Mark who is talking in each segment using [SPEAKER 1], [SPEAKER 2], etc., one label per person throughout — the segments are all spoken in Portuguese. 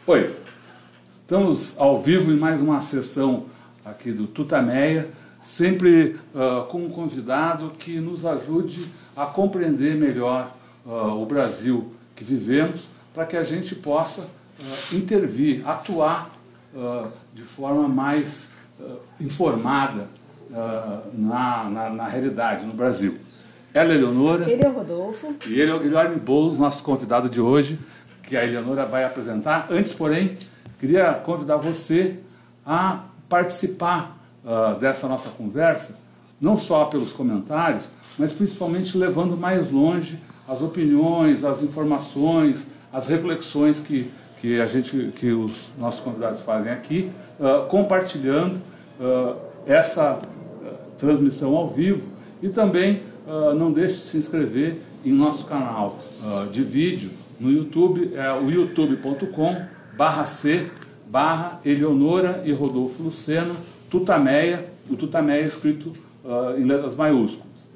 [SPEAKER 1] Oi, estamos ao vivo em mais uma sessão aqui do Tutameia, sempre com um convidado que nos ajude a compreender melhor o Brasil que vivemos, para que a gente possa intervir, atuar de forma mais informada na realidade, no Brasil. Ela é Eleonora.
[SPEAKER 2] Ele é o Rodolfo.
[SPEAKER 1] E ele é o Guilherme Boulos, nosso convidado de hoje, que a Eleonora vai apresentar. Antes, porém, queria convidar você a participar dessa nossa conversa, não só pelos comentários, mas principalmente levando mais longe as opiniões, as informações, as reflexões que os nossos convidados fazem aqui, compartilhando essa transmissão ao vivo. E também não deixe de se inscrever em nosso canal de vídeo no YouTube, o youtube.com/c/Eleonora e Rodolfo Lucena, Tutameia, o Tutameia é escrito em letras maiúsculas.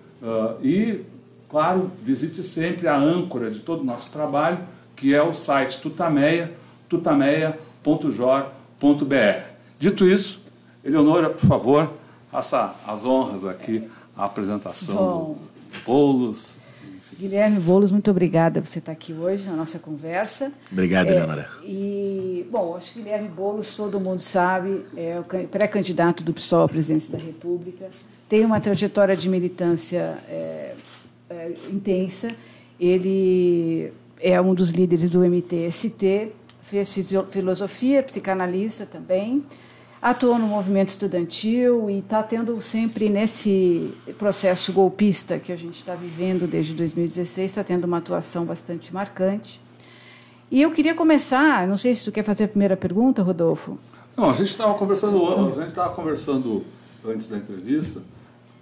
[SPEAKER 1] E, claro, visite sempre a âncora de todo o nosso trabalho, que é o site Tutameia, tutameia.jor.br. Dito isso, Eleonora, por favor, faça as honras aqui à apresentação do Boulos.
[SPEAKER 2] Guilherme Boulos, muito obrigada por você estar aqui hoje na nossa conversa.
[SPEAKER 3] Obrigado, Eleonora.
[SPEAKER 2] Bom, acho que Guilherme Boulos, todo mundo sabe, é o pré-candidato do PSOL à presidência da República, tem uma trajetória de militância intensa. Ele é um dos líderes do MTST, fez filosofia, psicanalista também, atuou no movimento estudantil e está tendo sempre, nesse processo golpista que a gente está vivendo desde 2016, está tendo uma atuação bastante marcante. E eu queria começar, não sei se tu quer fazer a primeira pergunta, Rodolfo.
[SPEAKER 1] Não, a gente estava conversando antes da entrevista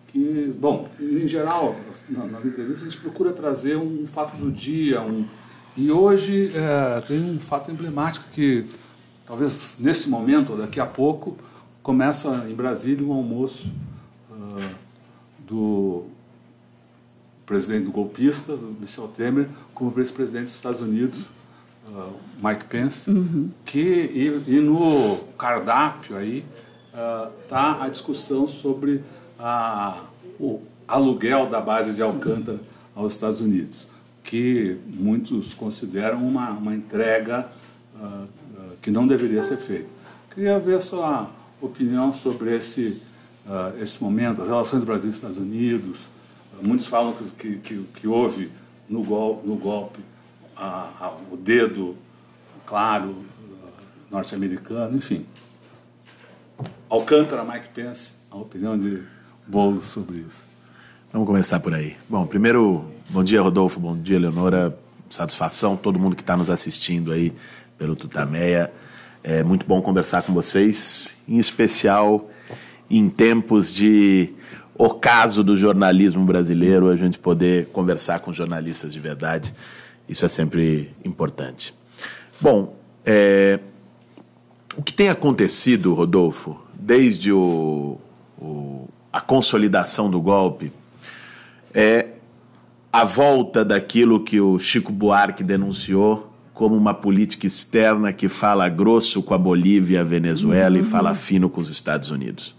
[SPEAKER 1] que, bom, em geral, nas entrevistas a gente procura trazer um fato do dia, e hoje tem um fato emblemático que talvez nesse momento, ou daqui a pouco, começa em Brasília um almoço do presidente do golpista, do Michel Temer, com o vice-presidente dos Estados Unidos, Mike Pence, e no cardápio aí está a discussão sobre o aluguel da base de Alcântara aos Estados Unidos, que muitos consideram uma entrega que não deveria ser feito. Queria ver a sua opinião sobre esse momento, as relações Brasil e Estados Unidos. Muitos falam que houve no golpe o dedo claro norte-americano, enfim. Alcântara, Mike Pence, a opinião de Boulos sobre isso.
[SPEAKER 3] Vamos começar por aí. Bom, primeiro, bom dia, Rodolfo, bom dia, Eleonora. Satisfação, todo mundo que está nos assistindo aí pelo Tutameia. É muito bom conversar com vocês, em especial em tempos de ocaso do jornalismo brasileiro, a gente poder conversar com jornalistas de verdade. Isso é sempre importante. Bom, o que tem acontecido, Rodolfo, desde a consolidação do golpe, é a volta daquilo que o Chico Buarque denunciou como uma política externa que fala grosso com a Bolívia e a Venezuela e fala fino com os Estados Unidos.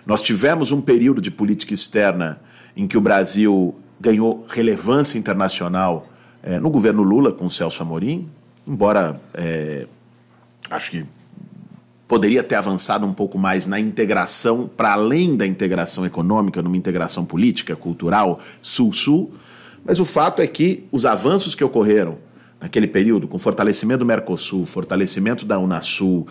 [SPEAKER 3] Nós tivemos um período de política externa em que o Brasil ganhou relevância internacional no governo Lula, com o Celso Amorim, embora acho que poderia ter avançado um pouco mais na integração, para além da integração econômica, numa integração política, cultural, sul-sul, mas o fato é que os avanços que ocorreram naquele período, com fortalecimento do Mercosul, fortalecimento da Unasul,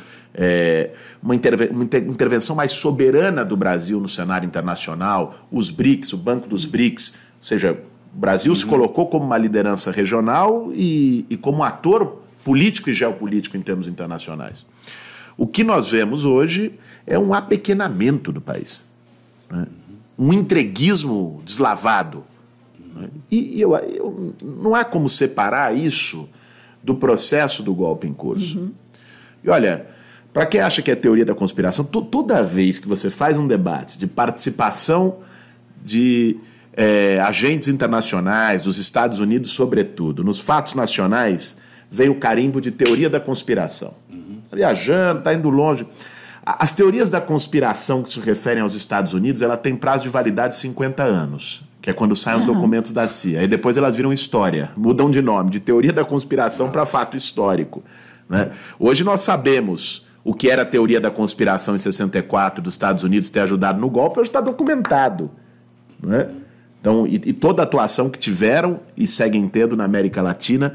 [SPEAKER 3] uma intervenção mais soberana do Brasil no cenário internacional, os BRICS, o Banco dos BRICS, ou seja, o Brasil se colocou como uma liderança regional e como ator político e geopolítico em termos internacionais. O que nós vemos hoje é um apequenamento do país, né? Um entreguismo deslavado. Né? E não há como separar isso do processo do golpe em curso. E olha, para quem acha que é teoria da conspiração, toda vez que você faz um debate de participação de agentes internacionais, dos Estados Unidos, sobretudo, nos fatos nacionais, vem o carimbo de teoria da conspiração. Tá viajando, está indo longe. As teorias da conspiração que se referem aos Estados Unidos, ela tem prazo de validade de 50 anos, que é quando saem os documentos da CIA. Aí depois elas viram história, mudam de nome, de teoria da conspiração para fato histórico. Né? Hoje nós sabemos o que era a teoria da conspiração em 64 dos Estados Unidos ter ajudado no golpe, hoje está documentado. Né? Então, e toda a atuação que tiveram e seguem tendo na América Latina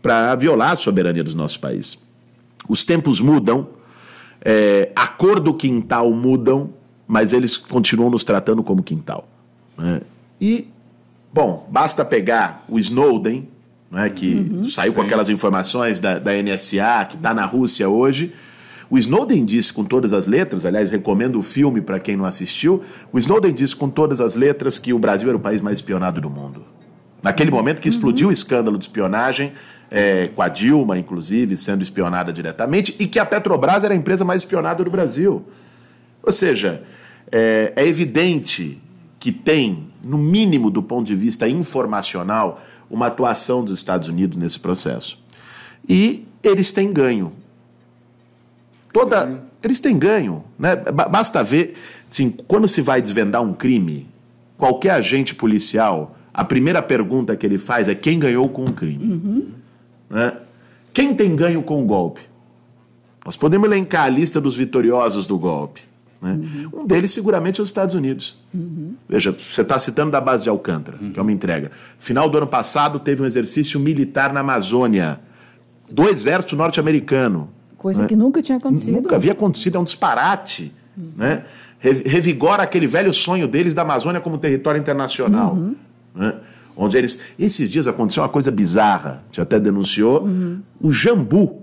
[SPEAKER 3] para violar a soberania dos nossos países. Os tempos mudam, a cor do quintal mudam, mas eles continuam nos tratando como quintal. Né? E, bom, basta pegar o Snowden, né, que saiu com aquelas informações da NSA, que está na Rússia hoje. O Snowden disse com todas as letras, aliás, recomendo o filme para quem não assistiu, o Snowden disse com todas as letras que o Brasil era o país mais espionado do mundo. Naquele momento que explodiu o escândalo de espionagem, com a Dilma, inclusive, sendo espionada diretamente, e que a Petrobras era a empresa mais espionada do Brasil. Ou seja, é evidente que tem, no mínimo do ponto de vista informacional, uma atuação dos Estados Unidos nesse processo. E eles têm ganho. Eles têm ganho. Né? Basta ver, assim, quando se vai desvendar um crime, qualquer agente policial, a primeira pergunta que ele faz é quem ganhou com o crime. Né? Quem tem ganho com o golpe? Nós podemos elencar a lista dos vitoriosos do golpe. Né? Um deles seguramente é os Estados Unidos. Veja, você está citando da base de Alcântara, que é uma entrega. Final do ano passado teve um exercício militar na Amazônia do exército norte-americano.
[SPEAKER 2] Coisa que nunca tinha acontecido.
[SPEAKER 3] Nunca havia acontecido, é um disparate. Né? Revigora aquele velho sonho deles da Amazônia como território internacional. Né? Onde esses dias aconteceu uma coisa bizarra, a gente até denunciou, o jambu.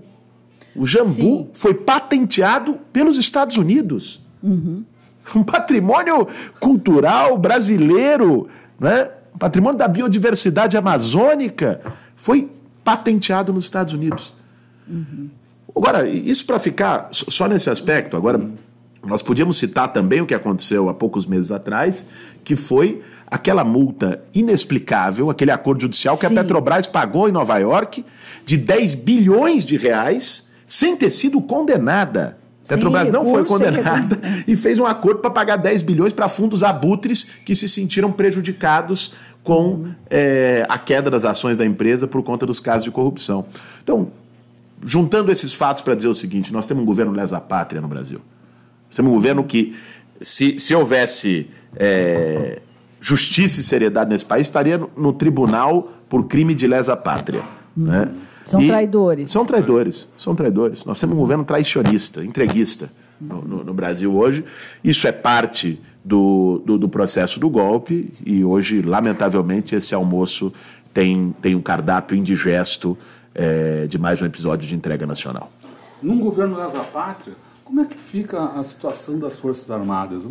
[SPEAKER 3] O jambu foi patenteado pelos Estados Unidos. Um patrimônio cultural brasileiro, né? Um patrimônio da biodiversidade amazônica, foi patenteado nos Estados Unidos. Agora, isso para ficar só nesse aspecto, agora nós podíamos citar também o que aconteceu há poucos meses atrás, que foi aquela multa inexplicável, aquele acordo judicial que a Petrobras pagou em Nova York de 10 bilhões de reais sem ter sido condenada. Petrobras não foi condenada e fez um acordo para pagar 10 bilhões para fundos abutres que se sentiram prejudicados com a queda das ações da empresa por conta dos casos de corrupção. Então, juntando esses fatos para dizer o seguinte, nós temos um governo lesa-pátria no Brasil. Nós temos um governo que, se houvesse justiça e seriedade nesse país, estaria no tribunal por crime de lesa-pátria. Né?
[SPEAKER 2] São traidores.
[SPEAKER 3] São traidores. Nós temos um governo traicionista, entreguista no Brasil hoje. Isso é parte do processo do golpe e hoje, lamentavelmente, esse almoço tem um cardápio indigesto de mais um episódio de entrega nacional.
[SPEAKER 1] Num governo lesa-pátria, como é que fica a situação das Forças Armadas?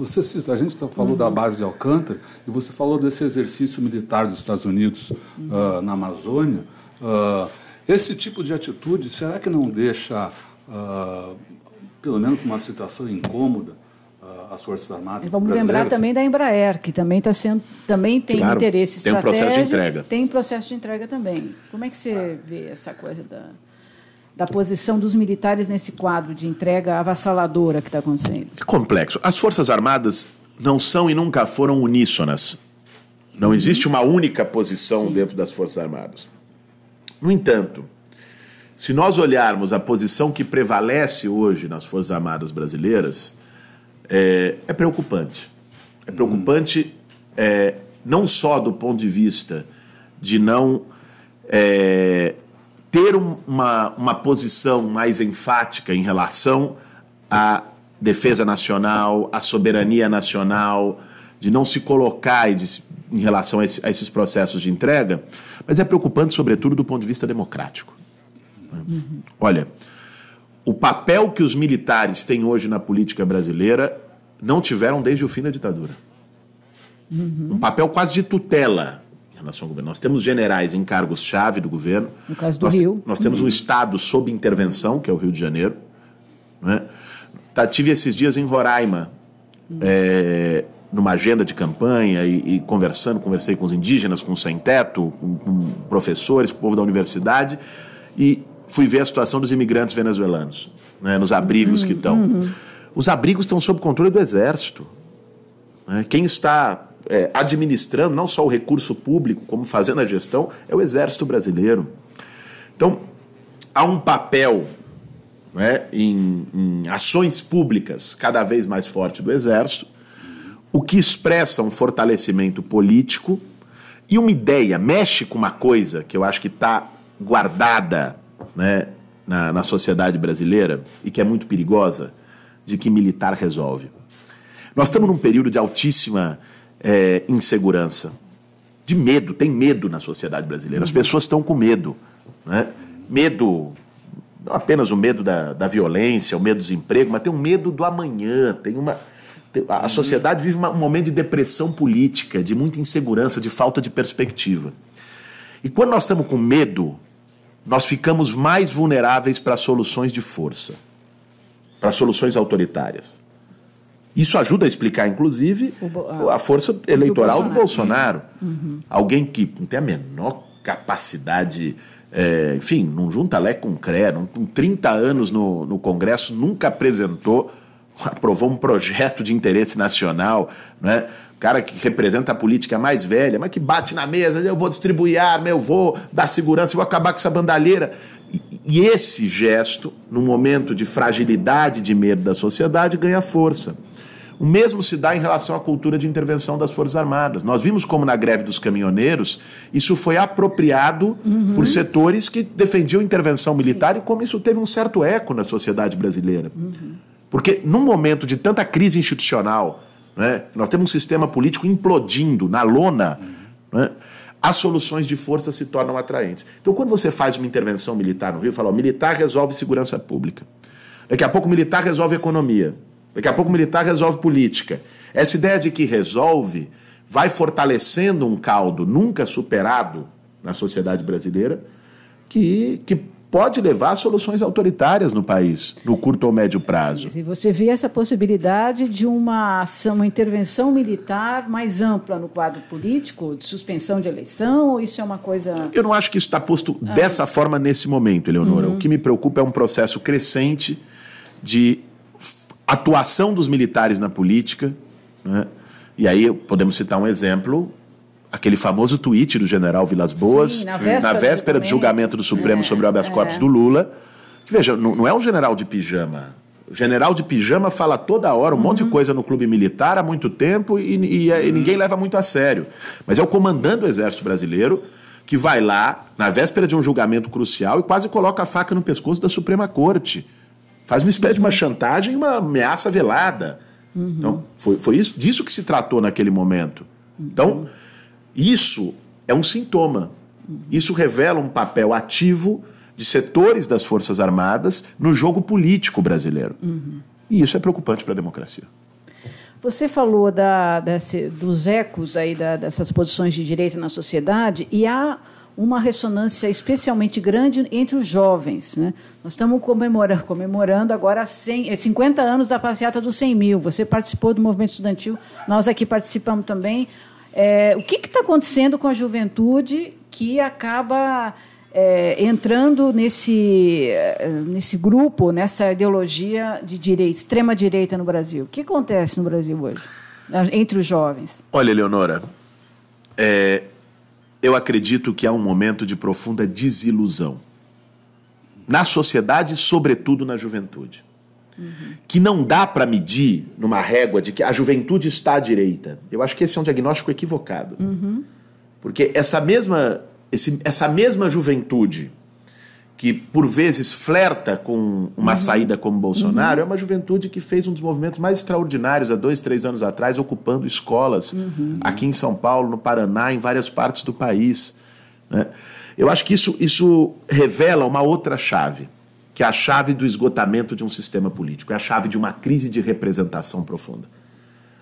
[SPEAKER 1] A gente falou da base de Alcântara e você falou desse exercício militar dos Estados Unidos na Amazônia. Esse tipo de atitude, será que não deixa, pelo menos, uma situação incômoda às Forças Armadas
[SPEAKER 2] Vamos
[SPEAKER 1] brasileiras?
[SPEAKER 2] lembrar também da Embraer, que também tem
[SPEAKER 3] claro,
[SPEAKER 2] interesse estratégico.
[SPEAKER 3] tem um processo de entrega.
[SPEAKER 2] Tem processo de entrega também. Como é que você vê essa coisa da posição dos militares nesse quadro de entrega avassaladora que está acontecendo?
[SPEAKER 3] É complexo. As Forças Armadas não são e nunca foram uníssonas. Não existe uma única posição dentro das Forças Armadas. No entanto, se nós olharmos a posição que prevalece hoje nas Forças Armadas brasileiras, é preocupante. É preocupante não só do ponto de vista de não ter uma posição mais enfática em relação à defesa nacional, à soberania nacional, de não se colocar em relação a esses processos de entrega, mas é preocupante, sobretudo, do ponto de vista democrático. Olha, o papel que os militares têm hoje na política brasileira não tiveram desde o fim da ditadura. Um papel quase de tutela em relação ao governo. Nós temos generais em cargos-chave do governo.
[SPEAKER 2] No caso do Rio.
[SPEAKER 3] Nós temos um Estado sob intervenção, que é o Rio de Janeiro. Né? Tive esses dias em Roraima, numa agenda de campanha e conversei com os indígenas, com o sem-teto, com professores, com o povo da universidade, e fui ver a situação dos imigrantes venezuelanos, né, nos abrigos que estão. Os abrigos estão sob controle do Exército. Né? Quem está administrando não só o recurso público, como fazendo a gestão, é o Exército brasileiro. Então, há um papel, né, em ações públicas cada vez mais forte do Exército, o que expressa um fortalecimento político e uma ideia, mexe com uma coisa que eu acho que está guardada, né, na sociedade brasileira e que é muito perigosa, de que militar resolve. Nós estamos num período de altíssima insegurança, de medo, tem medo na sociedade brasileira. As pessoas estão com medo, né? Medo, não apenas o medo da violência, o medo do desemprego, mas tem um medo do amanhã, a sociedade vive um momento de depressão política, de muita insegurança, de falta de perspectiva. E quando nós estamos com medo, nós ficamos mais vulneráveis para soluções de força, para soluções autoritárias. Isso ajuda a explicar, inclusive, a força eleitoral do Bolsonaro. Alguém que não tem a menor capacidade, enfim, não junta Lé com Cré, com 30 anos no Congresso, nunca aprovou um projeto de interesse nacional, né? O cara que representa a política mais velha, mas que bate na mesa, eu vou distribuir arma, eu vou dar segurança, eu vou acabar com essa bandalheira. E esse gesto, num momento de fragilidade, de medo da sociedade, ganha força. O mesmo se dá em relação à cultura de intervenção das Forças Armadas. Nós vimos como na greve dos caminhoneiros isso foi apropriado por setores que defendiam intervenção militar e como isso teve um certo eco na sociedade brasileira. Porque num momento de tanta crise institucional, né, nós temos um sistema político implodindo na lona, né, as soluções de força se tornam atraentes. Então, quando você faz uma intervenção militar no Rio, fala, militar resolve segurança pública. Daqui a pouco o militar resolve economia. Daqui a pouco o militar resolve política. Essa ideia de que resolve vai fortalecendo um caldo nunca superado na sociedade brasileira que pode levar a soluções autoritárias no país, no curto ou médio prazo.
[SPEAKER 2] E você vê essa possibilidade de uma intervenção militar mais ampla no quadro político, de suspensão de eleição, ou isso é uma coisa...
[SPEAKER 3] Eu não acho que isso está posto dessa forma nesse momento, Eleonora. O que me preocupa é um processo crescente de atuação dos militares na política, né? E aí podemos citar um exemplo, aquele famoso tweet do general Vilas Boas,
[SPEAKER 2] Sim,
[SPEAKER 3] na véspera do julgamento do Supremo sobre o habeas corpus do Lula, que, veja, não é um general de pijama. O general de pijama fala toda hora um monte de coisa no clube militar há muito tempo e ninguém leva muito a sério. Mas é o comandante do Exército Brasileiro que vai lá, na véspera de um julgamento crucial, e quase coloca a faca no pescoço da Suprema Corte. Faz uma espécie de uma chantagem e uma ameaça velada. Então, foi disso que se tratou naquele momento. Então, isso é um sintoma. Isso revela um papel ativo de setores das Forças Armadas no jogo político brasileiro. E isso é preocupante para a democracia.
[SPEAKER 2] Você falou dos ecos aí dessas posições de direita na sociedade, e há uma ressonância especialmente grande entre os jovens, né? Nós estamos comemorando agora 50 anos da passeata dos 100 mil. Você participou do movimento estudantil, nós aqui participamos também. O que está acontecendo com a juventude que acaba entrando nesse grupo, nessa ideologia de direita, extrema-direita no Brasil? O que acontece no Brasil hoje, entre os jovens?
[SPEAKER 3] Olha, Eleonora, eu acredito que há um momento de profunda desilusão na sociedade, sobretudo na juventude. Que não dá para medir numa régua de que a juventude está à direita. Eu acho que esse é um diagnóstico equivocado. Porque essa mesma juventude que, por vezes, flerta com uma saída como Bolsonaro, é uma juventude que fez um dos movimentos mais extraordinários há 2, 3 anos atrás, ocupando escolas aqui em São Paulo, no Paraná, em várias partes do país, né? Eu acho que isso revela uma outra chave, que é a chave do esgotamento de um sistema político, é a chave de uma crise de representação profunda.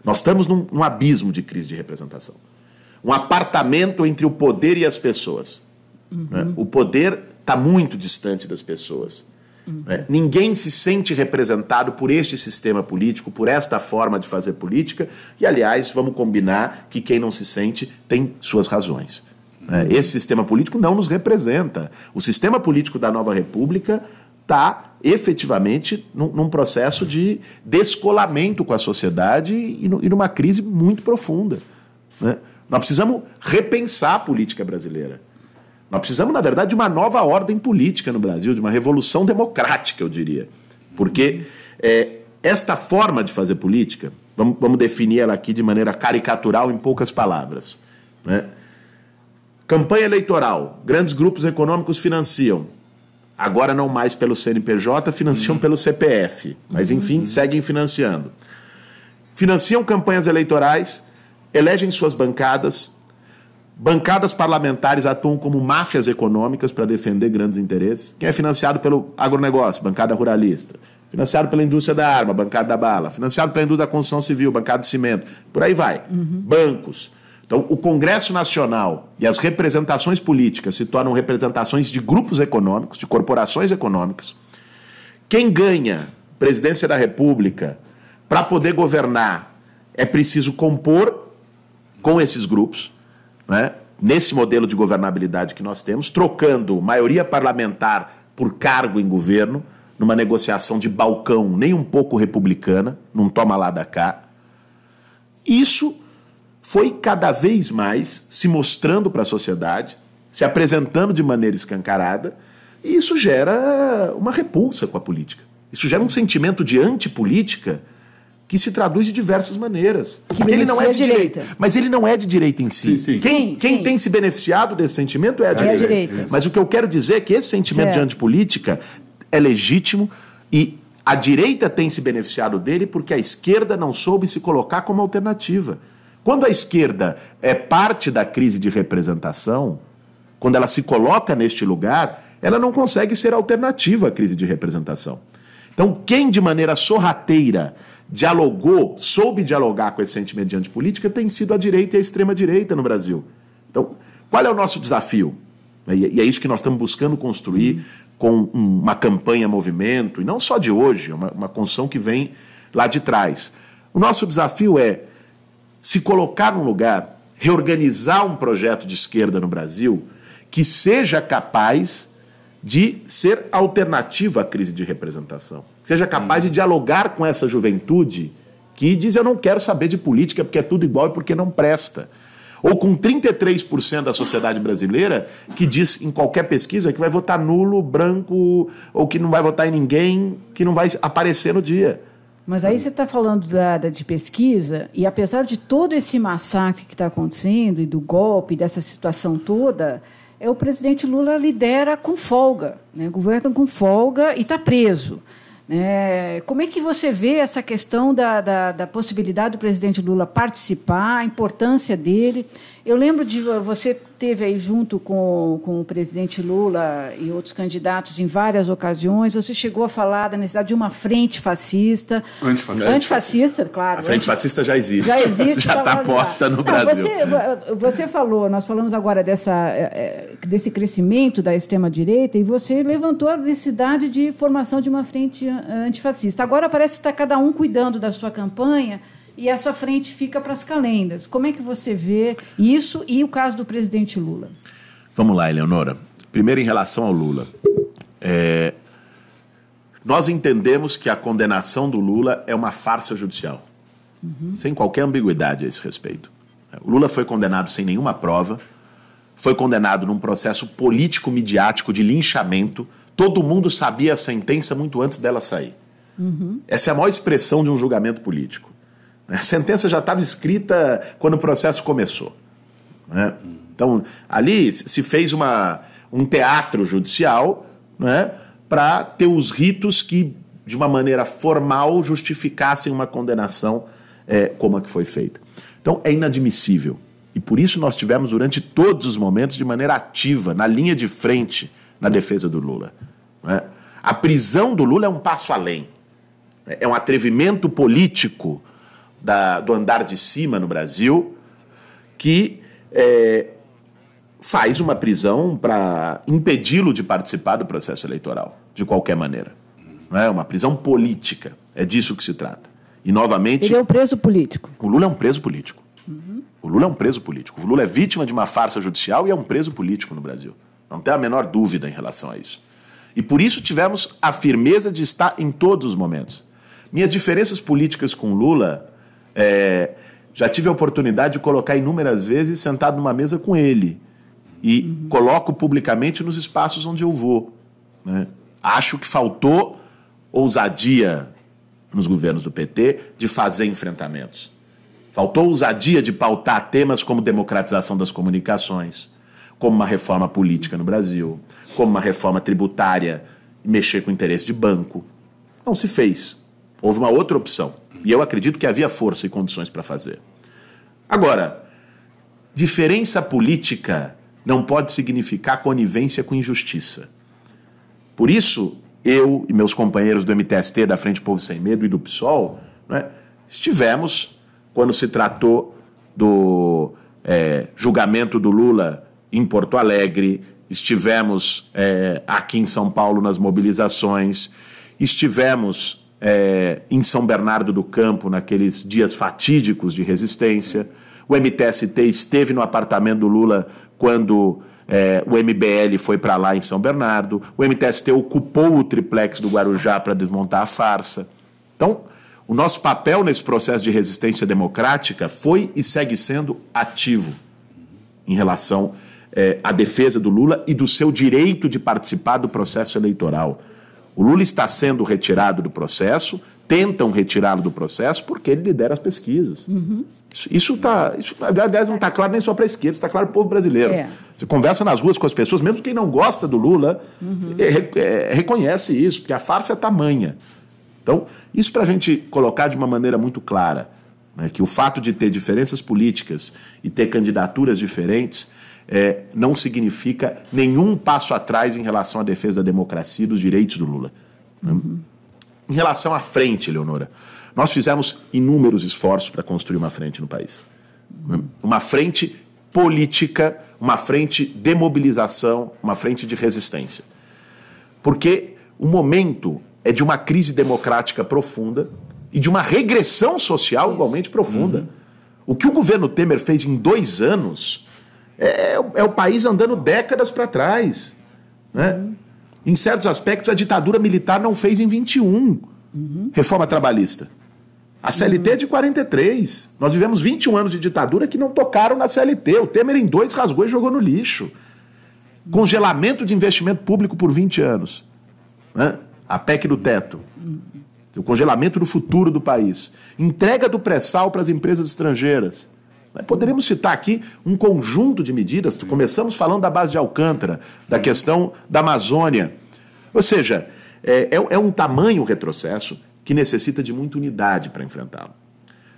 [SPEAKER 3] Nós estamos num abismo de crise de representação. Um apartamento entre o poder e as pessoas. Né? O poder está muito distante das pessoas. Né? Ninguém se sente representado por este sistema político, por esta forma de fazer política, e, aliás, vamos combinar que quem não se sente tem suas razões. Esse sistema político não nos representa. O sistema político da nova república está efetivamente num processo de descolamento com a sociedade e numa crise muito profunda. Né? Nós precisamos repensar a política brasileira. Nós precisamos, na verdade, de uma nova ordem política no Brasil, de uma revolução democrática, eu diria. Porque esta forma de fazer política, vamos definir ela aqui de maneira caricatural, em poucas palavras. Né? Campanha eleitoral, grandes grupos econômicos financiam. Agora não mais pelo CNPJ, financiam pelo CPF. Mas, enfim, seguem financiando. Financiam campanhas eleitorais, elegem suas bancadas. Bancadas parlamentares atuam como máfias econômicas para defender grandes interesses. Quem é financiado pelo agronegócio? Bancada ruralista. Financiado pela indústria da arma, bancada da bala. Financiado pela indústria da construção civil, bancada de cimento. Por aí vai. Bancos. Então, o Congresso Nacional e as representações políticas se tornam representações de grupos econômicos, de corporações econômicas. Quem ganha presidência da República para poder governar é preciso compor com esses grupos, né? Nesse modelo de governabilidade que nós temos, trocando maioria parlamentar por cargo em governo, numa negociação de balcão nem um pouco republicana, não toma lá da cá. Isso foi cada vez mais se mostrando para a sociedade, se apresentando de maneira escancarada, e isso gera uma repulsa com a política. Isso gera um sentimento de antipolítica que se traduz de diversas maneiras.
[SPEAKER 2] Que ele não é de direita.
[SPEAKER 3] Mas ele não é de direita em si.
[SPEAKER 1] Sim.
[SPEAKER 3] Quem tem se beneficiado desse sentimento é a direita. Mas o que eu quero dizer é que esse sentimento de antipolítica é legítimo e a direita tem se beneficiado dele porque a esquerda não soube se colocar como alternativa. Quando a esquerda é parte da crise de representação, quando ela se coloca neste lugar, ela não consegue ser alternativa à crise de representação. Então, quem de maneira sorrateira dialogou, soube dialogar com esse sentimento de antipolítica, tem sido a direita e a extrema-direita no Brasil. Então, qual é o nosso desafio? E é isso que nós estamos buscando construir com uma campanha movimento, e não só de hoje, uma construção que vem lá de trás. O nosso desafio é se colocar num lugar, reorganizar um projeto de esquerda no Brasil que seja capaz de ser alternativa à crise de representação. Seja capaz de dialogar com essa juventude que diz eu não quero saber de política porque é tudo igual e porque não presta. Ou com 33% da sociedade brasileira que diz em qualquer pesquisa que vai votar nulo, branco, ou que não vai votar em ninguém, que não vai aparecer no dia.
[SPEAKER 2] Mas aí você está falando de pesquisa, e apesar de todo esse massacre que está acontecendo, e do golpe, dessa situação toda, o presidente Lula lidera com folga, né? Governa com folga e está preso. Como é que você vê essa questão da possibilidade do presidente Lula participar, a importância dele? Eu lembro de você teve aí junto com o presidente Lula e outros candidatos em várias ocasiões, você chegou a falar da necessidade de uma frente fascista. Antifascista, claro.
[SPEAKER 3] A frente fascista já existe.
[SPEAKER 2] Já existe.
[SPEAKER 3] Já está posta no Brasil.
[SPEAKER 2] Você falou, nós falamos agora desse crescimento da extrema-direita e você levantou a necessidade de formação de uma frente antifascista. Agora parece que está cada um cuidando da sua campanha e essa frente fica para as calendas. Como é que você vê isso e o caso do presidente Lula?
[SPEAKER 3] Vamos lá, Eleonora. Primeiro, em relação ao Lula. Nós entendemos que a condenação do Lula é uma farsa judicial. Sem qualquer ambiguidade a esse respeito. O Lula foi condenado sem nenhuma prova, foi condenado num processo político-midiático de linchamento. Todo mundo sabia a sentença muito antes dela sair. Essa é a maior expressão de um julgamento político. A sentença já estava escrita quando o processo começou. Né? Então, ali se fez um teatro judicial, né, para ter os ritos que, de uma maneira formal, justificassem uma condenação como a que foi feita. Então, é inadmissível. E por isso nós tivemos, durante todos os momentos, de maneira ativa, na linha de frente, na defesa do Lula. Né? A prisão do Lula é um passo além. É um atrevimento político do andar de cima no Brasil que faz uma prisão para impedi-lo de participar do processo eleitoral, de qualquer maneira. Não é uma prisão política, é disso que se trata. E, novamente...
[SPEAKER 2] Ele é um preso político.
[SPEAKER 3] O Lula é um preso político. O Lula é um preso político. O Lula é vítima de uma farsa judicial e é um preso político no Brasil. Não tem a menor dúvida em relação a isso. E por isso tivemos a firmeza de estar em todos os momentos. Minhas diferenças políticas com Lula, já tive a oportunidade de colocar inúmeras vezes sentado numa mesa com ele. E coloco publicamente nos espaços onde eu vou. Né? Acho que faltou ousadia nos governos do PT de fazer enfrentamentos. Faltou ousadia de pautar temas como democratização das comunicações, como uma reforma política no Brasil, como uma reforma tributária, mexer com o interesse de banco. Não se fez. Houve uma outra opção. E eu acredito que havia força e condições para fazer. Agora, diferença política não pode significar conivência com injustiça. Por isso, eu e meus companheiros do MTST, da Frente Povo Sem Medo e do PSOL, né, estivemos, quando se tratou do julgamento do Lula em Porto Alegre, estivemos aqui em São Paulo nas mobilizações, estivemos em São Bernardo do Campo naqueles dias fatídicos de resistência, o MTST esteve no apartamento do Lula quando o MBL foi para lá em São Bernardo, o MTST ocupou o triplex do Guarujá para desmontar a farsa. Então, o nosso papel nesse processo de resistência democrática foi e segue sendo ativo em relação à defesa do Lula e do seu direito de participar do processo eleitoral. O Lula está sendo retirado do processo, tentam retirá-lo do processo porque ele lidera as pesquisas. Isso aliás, não está claro nem só para a esquerda, está claro para o povo brasileiro. Você conversa nas ruas com as pessoas, mesmo quem não gosta do Lula, reconhece isso, porque a farsa é tamanha. Então, isso para a gente colocar de uma maneira muito clara, né, que o fato de ter diferenças políticas e ter candidaturas diferentes não significa nenhum passo atrás em relação à defesa da democracia e dos direitos do Lula. Em relação à frente, Leonora, nós fizemos inúmeros esforços para construir uma frente no país. Uma frente política, uma frente de mobilização, uma frente de resistência. Porque o momento é de uma crise democrática profunda e de uma regressão social igualmente profunda. O que o governo Temer fez em 2 anos é o país andando décadas para trás. Né? Em certos aspectos, a ditadura militar não fez em 21. Reforma trabalhista. A CLT é de 43. Nós vivemos 21 anos de ditadura que não tocaram na CLT. O Temer, em 2, rasgou e jogou no lixo. Congelamento de investimento público por 20 anos. Né? A PEC do teto. O congelamento do futuro do país. Entrega do pré-sal para as empresas estrangeiras. Poderíamos citar aqui um conjunto de medidas. Começamos falando da base de Alcântara, da questão da Amazônia. Ou seja, é um tamanho retrocesso que necessita de muita unidade para enfrentá-lo.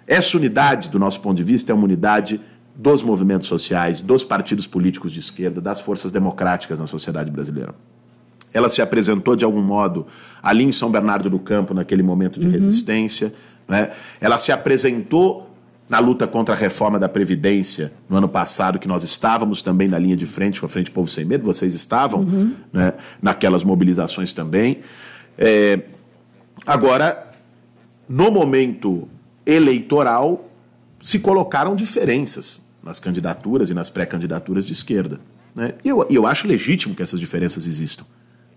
[SPEAKER 3] Essa unidade, do nosso ponto de vista, é uma unidade dos movimentos sociais, dos partidos políticos de esquerda, das forças democráticas na sociedade brasileira. Ela se apresentou, de algum modo, ali em São Bernardo do Campo, naquele momento de resistência. Né? Ela se apresentou na luta contra a reforma da Previdência no ano passado, que nós estávamos também na linha de frente com a Frente Povo Sem Medo, vocês estavam né, naquelas mobilizações também. Agora, no momento eleitoral, se colocaram diferenças nas candidaturas e nas pré-candidaturas de esquerda. Né? E eu acho legítimo que essas diferenças existam.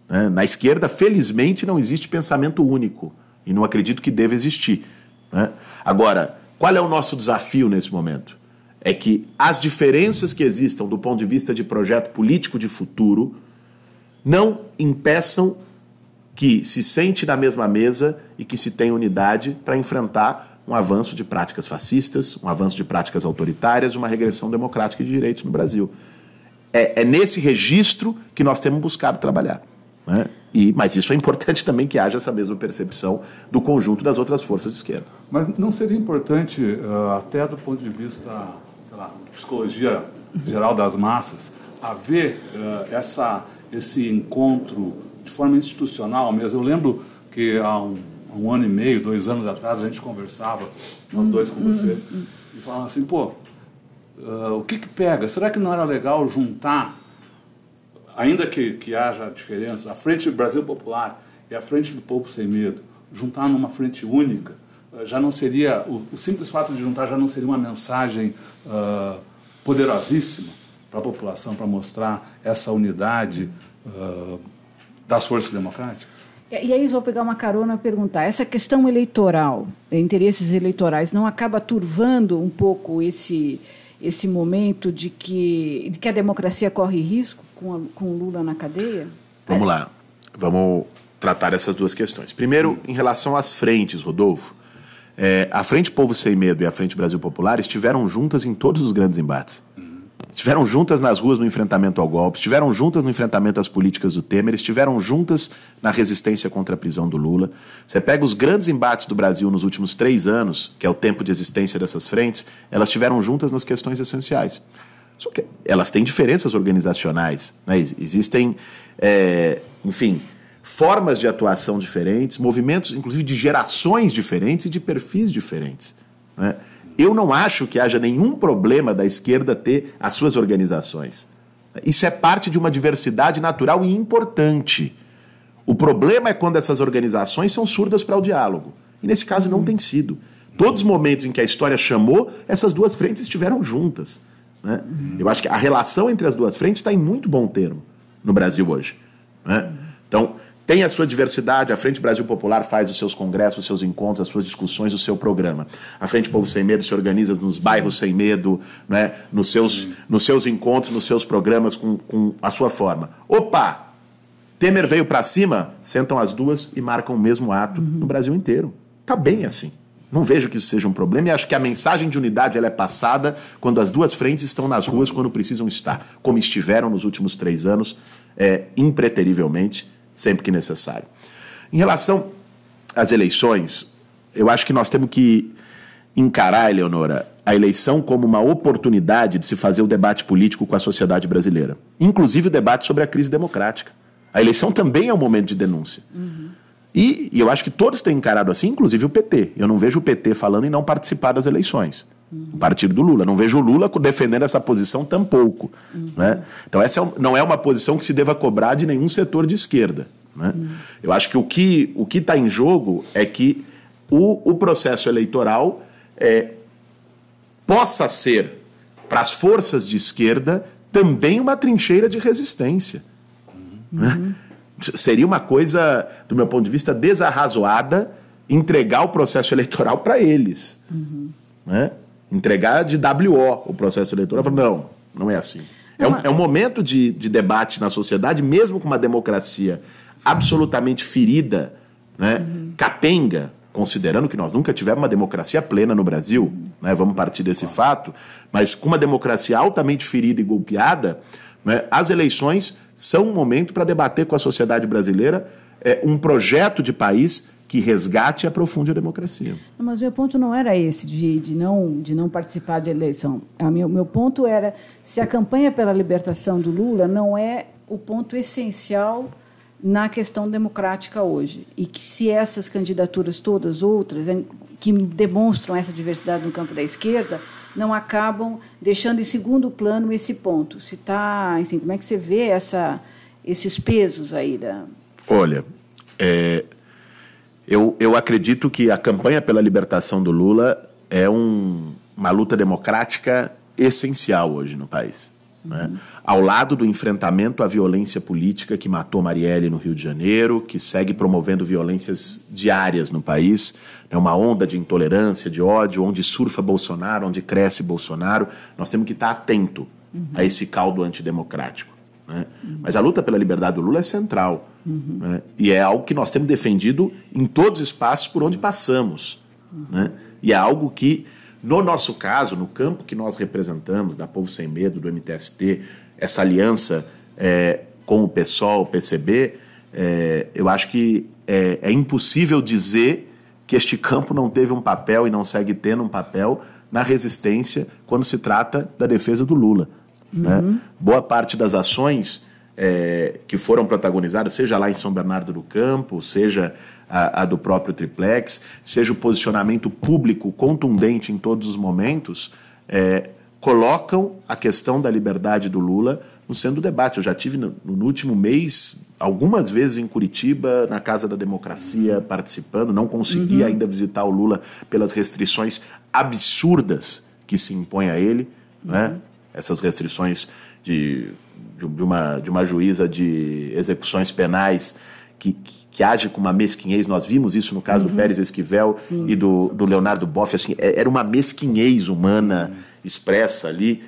[SPEAKER 3] Né? Na esquerda, felizmente, não existe pensamento único, e não acredito que deva existir. Né? Agora, qual é o nosso desafio nesse momento? É que as diferenças que existam do ponto de vista de projeto político de futuro não impeçam que se sente na mesma mesa e que se tenha unidade para enfrentar um avanço de práticas fascistas, um avanço de práticas autoritárias, uma regressão democrática e de direitos no Brasil. É nesse registro que nós temos buscado trabalhar. Né? Mas isso é importante também que haja essa mesma percepção do conjunto das outras forças de esquerda.
[SPEAKER 1] Mas não seria importante, até do ponto de vista, sei lá, psicologia geral das massas, haver esse encontro de forma institucional mesmo? Eu lembro que há um ano e meio, 2 anos atrás, a gente conversava, nós dois com você, e falava assim, o que pega? Será que não era legal juntar, ainda que haja diferença, a Frente Brasil Popular e a Frente do Povo Sem Medo, juntar numa frente única, já não seria, o simples fato de juntar já não seria uma mensagem poderosíssima para a população, para mostrar essa unidade das forças democráticas?
[SPEAKER 2] E aí vou pegar uma carona e perguntar, essa questão eleitoral, interesses eleitorais, não acaba turvando um pouco esse momento de que a democracia corre risco com o Lula na cadeia?
[SPEAKER 3] Vamos lá, vamos tratar essas duas questões. Primeiro, em relação às frentes, Rodolfo, a Frente Povo Sem Medo e a Frente Brasil Popular estiveram juntas em todos os grandes embates. Estiveram juntas nas ruas no enfrentamento ao golpe, estiveram juntas no enfrentamento às políticas do Temer, estiveram juntas na resistência contra a prisão do Lula. Você pega os grandes embates do Brasil nos últimos 3 anos, que é o tempo de existência dessas frentes, elas estiveram juntas nas questões essenciais. Só que elas têm diferenças organizacionais, né? Existem, enfim, formas de atuação diferentes, movimentos, inclusive, de gerações diferentes e de perfis diferentes, né? Eu não acho que haja nenhum problema da esquerda ter as suas organizações. Isso é parte de uma diversidade natural e importante. O problema é quando essas organizações são surdas para o diálogo. E nesse caso não tem sido. Todos os momentos em que a história chamou, essas duas frentes estiveram juntas, né? Eu acho que a relação entre as duas frentes está em muito bom termo no Brasil hoje, né? Então, tem a sua diversidade, a Frente Brasil Popular faz os seus congressos, os seus encontros, as suas discussões, o seu programa. A Frente Povo Sem Medo se organiza nos bairros sem medo, né? nos seus encontros, nos seus programas com a sua forma. Opa! Temer veio para cima, sentam as duas e marcam o mesmo ato no Brasil inteiro. Está bem assim. Não vejo que isso seja um problema e acho que a mensagem de unidade ela é passada quando as duas frentes estão nas ruas, quando precisam estar, como estiveram nos últimos 3 anos, impreterivelmente, sempre que necessário. Em relação às eleições, eu acho que nós temos que encarar, Eleonora, a eleição como uma oportunidade de se fazer o debate político com a sociedade brasileira. Inclusive o debate sobre a crise democrática. A eleição também é um momento de denúncia. E eu acho que todos têm encarado assim, inclusive o PT. Eu não vejo o PT falando em não participar das eleições. O partido do Lula. Não vejo o Lula defendendo essa posição tampouco. Né? Então essa não é uma posição que se deva cobrar de nenhum setor de esquerda. Né? Eu acho que o que está em jogo é que o processo eleitoral possa ser, para as forças de esquerda, também uma trincheira de resistência. Né? Seria uma coisa, do meu ponto de vista, desarrazoada entregar o processo eleitoral para eles. Né? Entregar de WO o processo eleitoral. Não é assim. É um momento de debate na sociedade, mesmo com uma democracia absolutamente ferida, né? Capenga, considerando que nós nunca tivemos uma democracia plena no Brasil, né? Vamos partir desse fato, mas com uma democracia altamente ferida e golpeada, né? As eleições são um momento para debater com a sociedade brasileira um projeto de país que resgate e aprofunde a democracia.
[SPEAKER 2] Mas o meu ponto não era esse, de não participar de eleição. Meu ponto era se a campanha pela libertação do Lula não é o ponto essencial na questão democrática hoje. E que se essas candidaturas todas outras, que demonstram essa diversidade no campo da esquerda, não acabam deixando em segundo plano esse ponto. Se tá, enfim, como é que você vê esses pesos aí da...
[SPEAKER 3] Olha, eu acredito que a campanha pela libertação do Lula é uma luta democrática essencial hoje no país. Né? Ao lado do enfrentamento à violência política que matou Marielle no Rio de Janeiro, que segue promovendo violências diárias no país, né? Uma onda de intolerância, de ódio, onde surfa Bolsonaro, onde cresce Bolsonaro, nós temos que estar atento a esse caldo antidemocrático. Né? Mas a luta pela liberdade do Lula é central. Né? E é algo que nós temos defendido em todos os espaços por onde passamos. Né? E é algo que, no nosso caso, no campo que nós representamos, da Povo Sem Medo, do MTST, essa aliança com o PSOL, o PCB, eu acho que é impossível dizer que este campo não teve um papel e não segue tendo um papel na resistência quando se trata da defesa do Lula. Né? Boa parte das ações que foram protagonizadas, seja lá em São Bernardo do Campo, seja a do próprio Triplex, seja o posicionamento público contundente em todos os momentos, colocam a questão da liberdade do Lula no centro do debate. Eu já tive no último mês algumas vezes em Curitiba, na Casa da Democracia, participando. Não consegui ainda visitar o Lula pelas restrições absurdas que se impõem a ele, né? Essas restrições de uma juíza de execuções penais que age com uma mesquinhez. Nós vimos isso no caso do Pérez Esquivel e do Leonardo Boff. Assim, era uma mesquinhez humana expressa ali.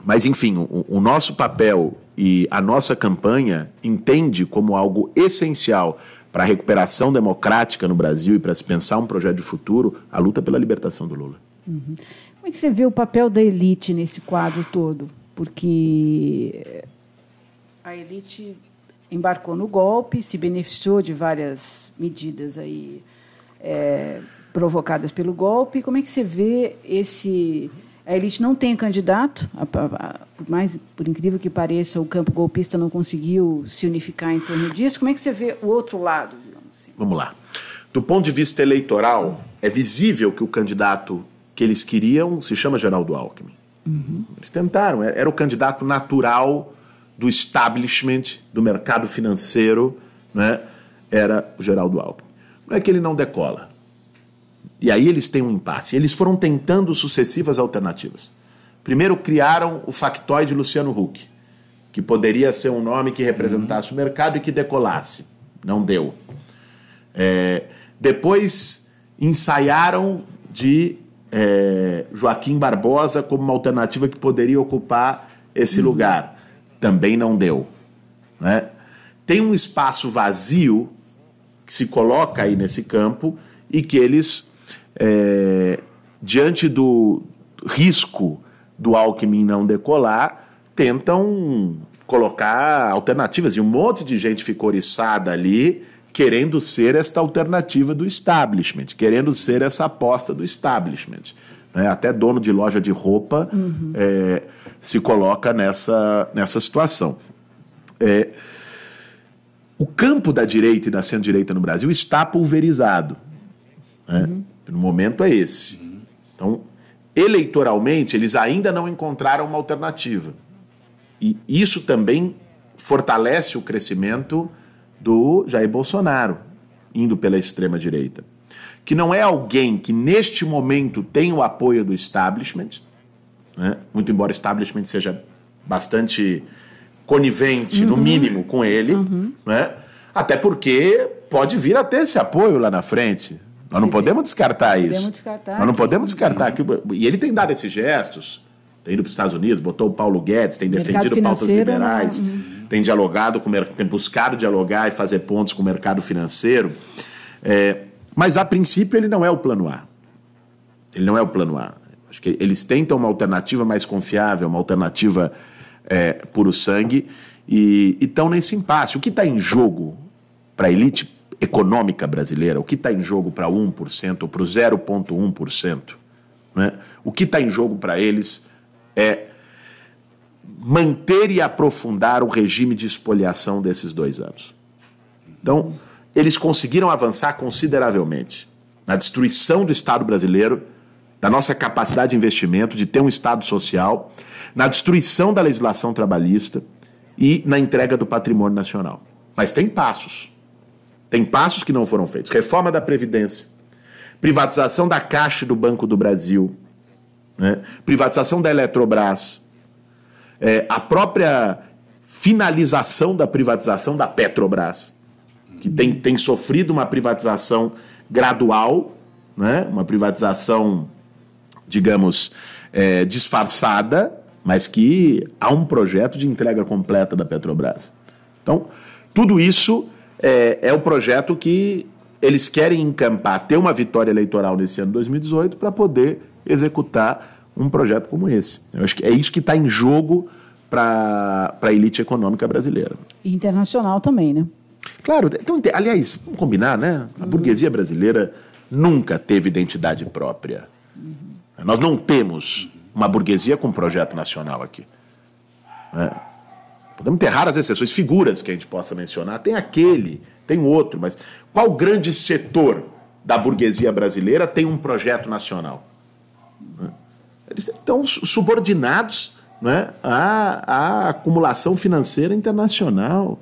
[SPEAKER 3] Mas, enfim, o nosso papel e a nossa campanha entende como algo essencial para a recuperação democrática no Brasil e para se pensar um projeto de futuro, a luta pela libertação do Lula.
[SPEAKER 2] Como é que você vê o papel da elite nesse quadro todo? Porque a elite embarcou no golpe, se beneficiou de várias medidas aí, provocadas pelo golpe. Como é que você vê a elite não tem candidato, por incrível que pareça, o campo golpista não conseguiu se unificar em torno disso. Como é que você vê o outro lado, digamos assim?
[SPEAKER 3] Vamos lá. Do ponto de vista eleitoral, é visível que o candidato que eles queriam se chama Geraldo Alckmin. Eles tentaram, era o candidato natural do establishment, do mercado financeiro, né? Era o Geraldo Alckmin. Não é que ele não decola. E aí eles têm um impasse. Eles foram tentando sucessivas alternativas. Primeiro criaram o factoide Luciano Huck, que poderia ser um nome que representasse o mercado e que decolasse. Não deu. Depois ensaiaram de Joaquim Barbosa como uma alternativa que poderia ocupar esse lugar. Também não deu. Né? Tem um espaço vazio que se coloca aí nesse campo e que eles, diante do risco do Alckmin não decolar, tentam colocar alternativas. E um monte de gente ficou oriçada ali, querendo ser esta alternativa do establishment, querendo ser essa aposta do establishment. Até dono de loja de roupa se coloca nessa situação. O campo da direita e da centro-direita no Brasil está pulverizado. No momento é esse. Então, eleitoralmente, eles ainda não encontraram uma alternativa. E isso também fortalece o crescimento do Jair Bolsonaro, indo pela extrema-direita. Que não é alguém que, neste momento, tem o apoio do establishment, né? Muito embora o establishment seja bastante conivente, no mínimo, com ele, né? Até porque pode vir a ter esse apoio lá na frente. Nós não podemos descartar isso. Nós não podemos descartar. E ele tem dado esses gestos, tem ido para os Estados Unidos, botou o Paulo Guedes, tem defendido pautas liberais, tem dialogado tem buscado dialogar e fazer pontos com o mercado financeiro. Mas, a princípio, ele não é o plano A. Ele não é o plano A. Acho que eles tentam uma alternativa mais confiável, uma alternativa puro sangue, e estão nesse impasse. O que está em jogo para a elite econômica brasileira, o que está em jogo para 1% ou para o 0,1%, né? O que está em jogo para eles é manter e aprofundar o regime de espoliação desses 2 anos. Então, eles conseguiram avançar consideravelmente na destruição do Estado brasileiro, da nossa capacidade de investimento, de ter um Estado social, na destruição da legislação trabalhista e na entrega do patrimônio nacional. Mas tem passos. Tem passos que não foram feitos. Reforma da Previdência, privatização da Caixa e do Banco do Brasil, né? Privatização da Eletrobras, a própria finalização da privatização da Petrobras, que tem sofrido uma privatização gradual, né? Uma privatização, digamos, disfarçada, mas que há um projeto de entrega completa da Petrobras. Então, tudo isso é o projeto que eles querem encampar, ter uma vitória eleitoral nesse ano 2018 para poder executar um projeto como esse. Eu acho que é isso que está em jogo para a elite econômica brasileira.
[SPEAKER 2] E internacional também, né?
[SPEAKER 3] Claro. Então, aliás, vamos combinar, né? A burguesia brasileira nunca teve identidade própria. Nós não temos uma burguesia com projeto nacional aqui. Podemos ter raras exceções, figuras que a gente possa mencionar. Tem aquele, tem outro, mas qual grande setor da burguesia brasileira tem um projeto nacional? Eles estão subordinados né, a acumulação financeira internacional,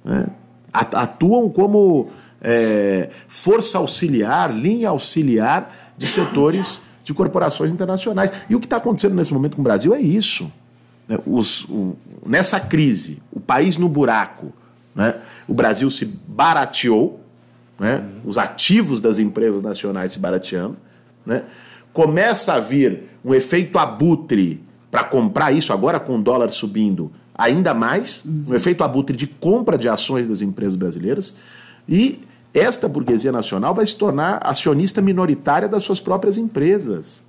[SPEAKER 3] né, atuam como força auxiliar, linha auxiliar de setores de corporações internacionais. E o que está acontecendo nesse momento com o Brasil é isso. Né, nessa crise, o país no buraco, né, o Brasil se barateou, né, os ativos das empresas nacionais se barateando, né, começa a vir um efeito abutre para comprar isso, agora com o dólar subindo ainda mais, um efeito abutre de compra de ações das empresas brasileiras, e esta burguesia nacional vai se tornar acionista minoritária das suas próprias empresas.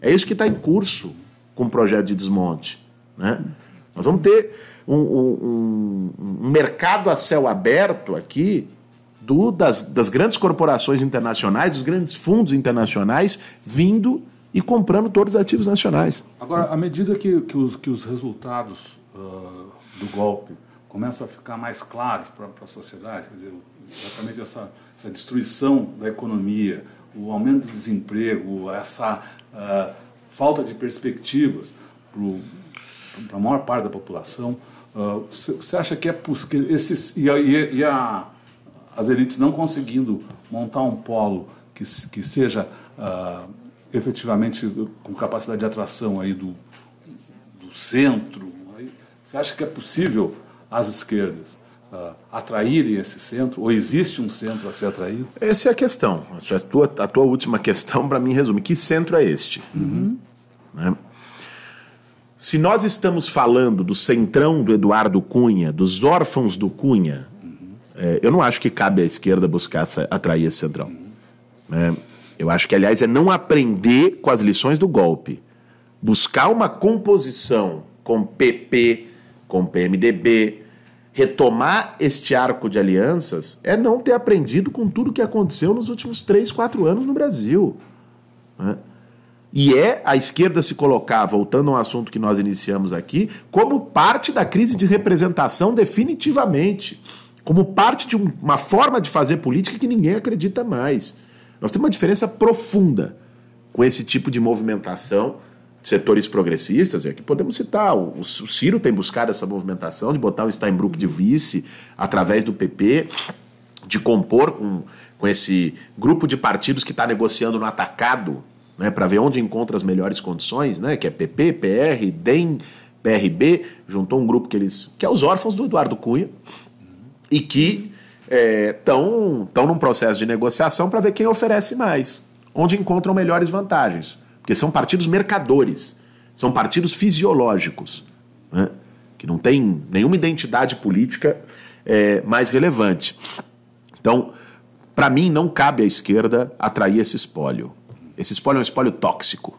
[SPEAKER 3] É isso que está em curso com o projeto de desmonte. Né? Nós vamos ter um mercado a céu aberto aqui das grandes corporações internacionais, dos grandes fundos internacionais vindo e comprando todos os ativos nacionais.
[SPEAKER 1] Agora, à medida que os resultados do golpe começam a ficar mais claros para a sociedade, quer dizer, exatamente essa destruição da economia, o aumento do desemprego, essa falta de perspectivas para a maior parte da população, você acha que é possível as elites não conseguindo montar um polo que seja efetivamente com capacidade de atração aí do centro, aí, você acha que é possível as esquerdas atraírem esse centro? Ou existe um centro a ser atraído?
[SPEAKER 3] Essa é a questão. A tua última questão, para mim, resume. Que centro é este? Né? Se nós estamos falando do centrão do Eduardo Cunha, dos órfãos do Cunha, eu não acho que cabe à esquerda buscar atrair esse centrão. Eu acho que, aliás, é não aprender com as lições do golpe. Buscar uma composição com PP, com PMDB, retomar este arco de alianças é não ter aprendido com tudo o que aconteceu nos últimos 3, 4 anos no Brasil. Né? E a esquerda se colocar, voltando a um assunto que nós iniciamos aqui, como parte da crise de representação definitivamente, como parte de uma forma de fazer política que ninguém acredita mais. Nós temos uma diferença profunda com esse tipo de movimentação de setores progressistas, e aqui podemos citar, o Ciro tem buscado essa movimentação de botar o Steinbrück de vice através do PP, de compor com esse grupo de partidos que está negociando no atacado, né, para ver onde encontra as melhores condições, né, que é PP, PR, DEM, PRB, juntou um grupo que é os órfãos do Eduardo Cunha, e que estão num processo de negociação para ver quem oferece mais, onde encontram melhores vantagens. Porque são partidos mercadores, são partidos fisiológicos, né, que não têm nenhuma identidade política mais relevante. Então, para mim, não cabe à esquerda atrair esse espólio. Esse espólio é um espólio tóxico.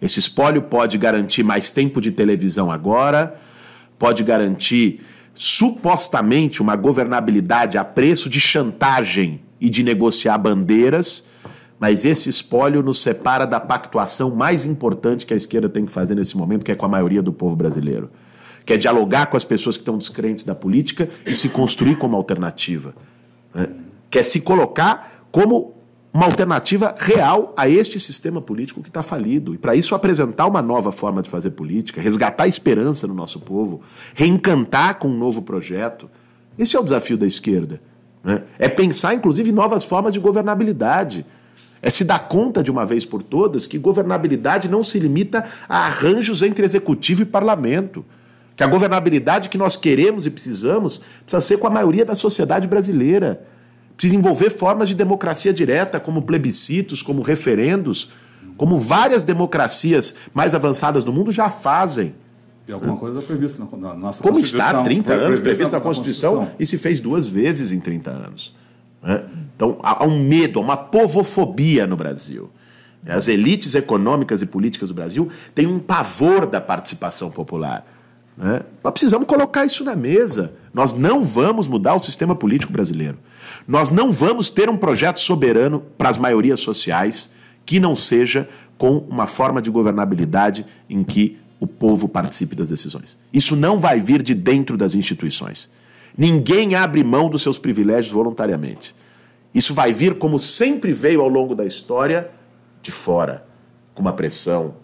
[SPEAKER 3] Esse espólio pode garantir mais tempo de televisão agora, pode garantir supostamente uma governabilidade a preço de chantagem e de negociar bandeiras, mas esse espólio nos separa da pactuação mais importante que a esquerda tem que fazer nesse momento, que é com a maioria do povo brasileiro, que é dialogar com as pessoas que estão descrentes da política e se construir como alternativa, né? Que é se colocar como uma alternativa real a este sistema político que está falido. E para isso apresentar uma nova forma de fazer política, resgatar a esperança no nosso povo, reencantar com um novo projeto. Esse é o desafio da esquerda, né? É pensar, inclusive, em novas formas de governabilidade. É se dar conta de uma vez por todas que governabilidade não se limita a arranjos entre executivo e parlamento. Que a governabilidade que nós queremos e precisamos precisa ser com a maioria da sociedade brasileira. Precisa envolver formas de democracia direta, como plebiscitos, como referendos, como várias democracias mais avançadas do mundo já fazem.
[SPEAKER 1] E alguma coisa prevista na nossa
[SPEAKER 3] como
[SPEAKER 1] Constituição.
[SPEAKER 3] Como está há 30 anos prevista na Constituição e se fez 2 vezes em 30 anos. Né? Então, há um medo, há uma povofobia no Brasil. As elites econômicas e políticas do Brasil têm um pavor da participação popular. Né? Nós precisamos colocar isso na mesa. Nós não vamos mudar o sistema político brasileiro. Nós não vamos ter um projeto soberano para as maiorias sociais que não seja com uma forma de governabilidade em que o povo participe das decisões. Isso não vai vir de dentro das instituições. Ninguém abre mão dos seus privilégios voluntariamente. Isso vai vir, como sempre veio ao longo da história, de fora, com uma pressão,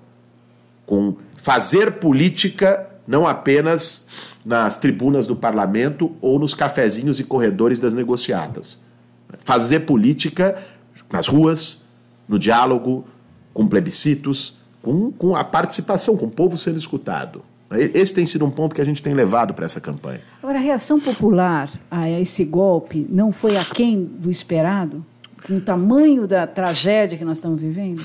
[SPEAKER 3] com fazer política não apenas nas tribunas do parlamento ou nos cafezinhos e corredores das negociatas. Fazer política nas ruas, no diálogo, com plebiscitos, com a participação, com o povo sendo escutado. Esse tem sido um ponto que a gente tem levado para essa campanha.
[SPEAKER 2] Agora, a reação popular a esse golpe não foi aquém do esperado? Com o tamanho da tragédia que nós estamos vivendo?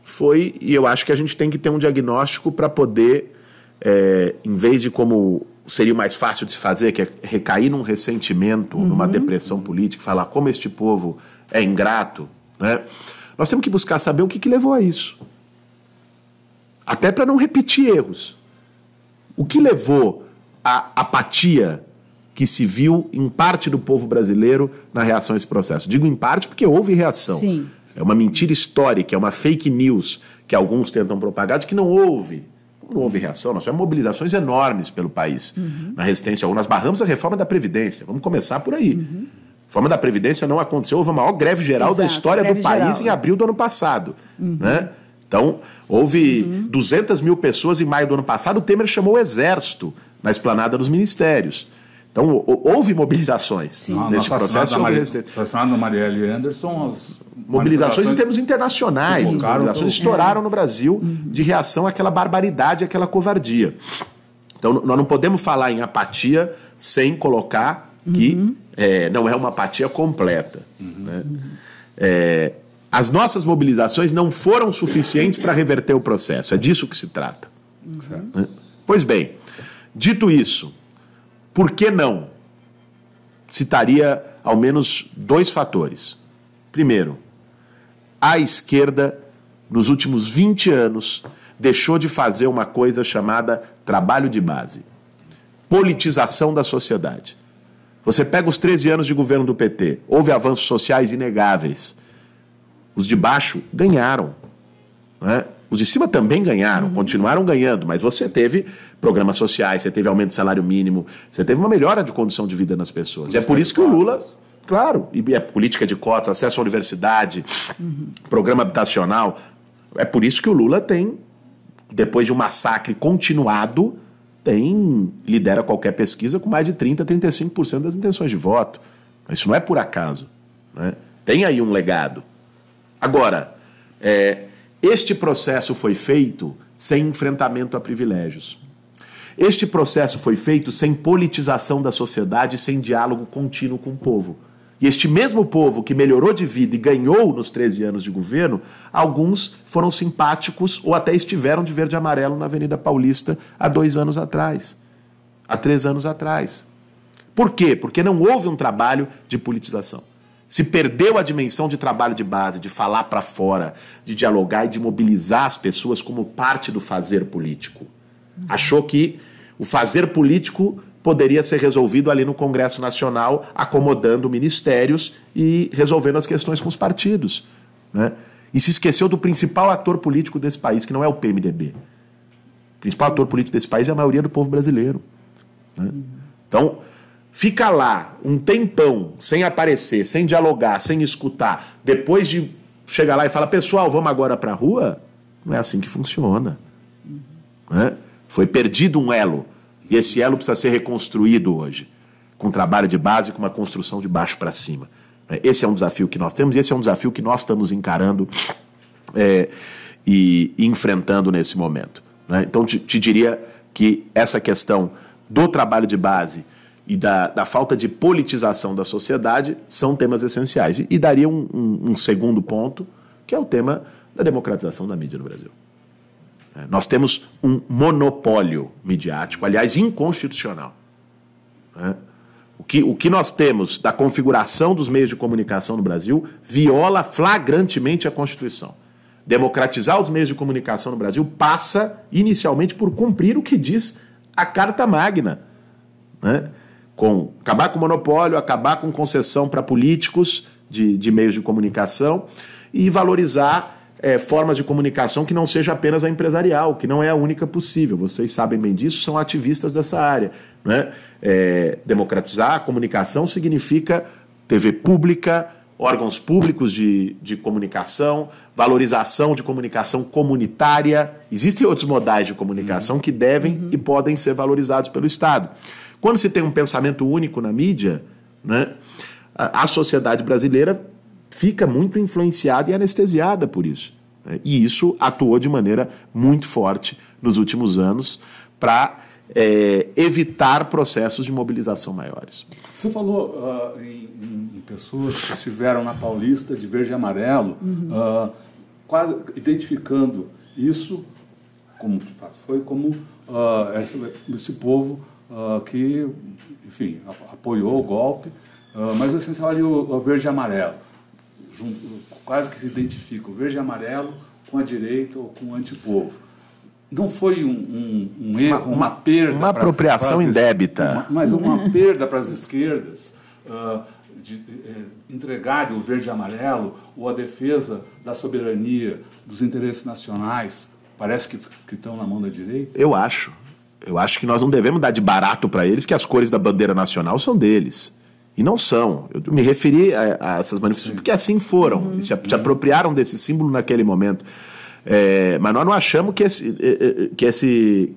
[SPEAKER 3] Foi, e eu acho que a gente tem que ter um diagnóstico para poder, em vez de como seria o mais fácil de se fazer, que é recair num ressentimento, numa depressão política, falar como este povo é ingrato, né? Nós temos que buscar saber o que levou a isso. Até para não repetir erros. O que levou à apatia que se viu em parte do povo brasileiro na reação a esse processo? Digo em parte porque houve reação.
[SPEAKER 2] Sim.
[SPEAKER 3] É uma mentira histórica, é uma fake news que alguns tentam propagar de que não houve. Não houve reação, nós tivemos mobilizações enormes pelo país. Na resistência, nós barramos a reforma da Previdência. Vamos começar por aí. A reforma da Previdência não aconteceu, houve a maior greve geral da história do país em abril do ano passado. Né? Então, houve 200 mil pessoas em maio do ano passado, o Temer chamou o Exército na esplanada dos ministérios. Então, houve mobilizações nesse processo.
[SPEAKER 1] Assassinado da Marielle Anderson, as
[SPEAKER 3] mobilizações em termos internacionais. As mobilizações estouraram no Brasil de reação àquela barbaridade, àquela covardia. Então, nós não podemos falar em apatia sem colocar que não é uma apatia completa. Né? As nossas mobilizações não foram suficientes para reverter o processo. É disso que se trata. Né? Pois bem, dito isso, por que não? Citaria ao menos 2 fatores. Primeiro, a esquerda, nos últimos 20 anos, deixou de fazer uma coisa chamada trabalho de base. Politização da sociedade. Você pega os 13 anos de governo do PT, houve avanços sociais inegáveis. Os de baixo ganharam. Né? Os de cima também ganharam, continuaram ganhando, mas você teve programas sociais, você teve aumento do salário mínimo, você teve uma melhora de condição de vida nas pessoas. E é por isso que o Lula, claro, e a política de cotas, acesso à universidade, programa habitacional, é por isso que o Lula tem, depois de um massacre continuado, lidera qualquer pesquisa com mais de 30%, 35% das intenções de voto. Isso não é por acaso. Né? Tem aí um legado. Agora, este processo foi feito sem enfrentamento a privilégios. Este processo foi feito sem politização da sociedade, sem diálogo contínuo com o povo. E este mesmo povo que melhorou de vida e ganhou nos 13 anos de governo, alguns foram simpáticos ou até estiveram de verde e amarelo na Avenida Paulista há 2 anos atrás, há 3 anos atrás. Por quê? Porque não houve um trabalho de politização. Se perdeu a dimensão de trabalho de base, de falar para fora, de dialogar e de mobilizar as pessoas como parte do fazer político. Achou que o fazer político poderia ser resolvido ali no Congresso Nacional, acomodando ministérios e resolvendo as questões com os partidos. Né? E se esqueceu do principal ator político desse país, que não é o PMDB. O principal ator político desse país é a maioria do povo brasileiro. Né? Então, fica lá um tempão sem aparecer, sem dialogar, sem escutar, depois de chegar lá e falar, pessoal, vamos agora para a rua, não é assim que funciona. Né? Foi perdido um elo, e esse elo precisa ser reconstruído hoje, com trabalho de base, com uma construção de baixo para cima. Esse é um desafio que nós temos, e esse é um desafio que nós estamos encarando e enfrentando nesse momento. Né? Então, te diria que essa questão do trabalho de base e da falta de politização da sociedade são temas essenciais. E daria um segundo ponto, que é o tema da democratização da mídia no Brasil. Nós temos um monopólio midiático, aliás, inconstitucional. O que nós temos da configuração dos meios de comunicação no Brasil viola flagrantemente a Constituição. Democratizar os meios de comunicação no Brasil passa, inicialmente, por cumprir o que diz a Carta Magna. Né? Acabar com o monopólio, acabar com concessão para políticos de meios de comunicação e valorizar formas de comunicação que não seja apenas a empresarial, que não é a única possível. Vocês sabem bem disso, são ativistas dessa área. Né? Democratizar a comunicação significa TV pública, órgãos públicos de comunicação, valorização de comunicação comunitária. Existem outros modais de comunicação que devem e podem ser valorizados pelo Estado. Quando se tem um pensamento único na mídia, né, a sociedade brasileira fica muito influenciada e anestesiada por isso. Né? E isso atuou de maneira muito forte nos últimos anos para evitar processos de mobilização maiores.
[SPEAKER 1] Você falou em pessoas que estiveram na Paulista de verde e amarelo, quase identificando isso como de fato foi como esse povo que, enfim, apoiou o golpe, mas o essencial ali o verde e amarelo, quase que se identifica o verde e amarelo com a direita ou com o antipovo. Não foi um erro, uma perda...
[SPEAKER 3] Uma apropriação indébita.
[SPEAKER 1] Mas uma perda para as esquerdas de entregarem o verde e amarelo ou a defesa da soberania, dos interesses nacionais, parece que estão na mão da direita?
[SPEAKER 3] Eu acho que nós não devemos dar de barato para eles que as cores da bandeira nacional são deles. E não são. Eu me referi a essas manifestações porque assim foram. E se apropriaram desse símbolo naquele momento. Mas nós não achamos que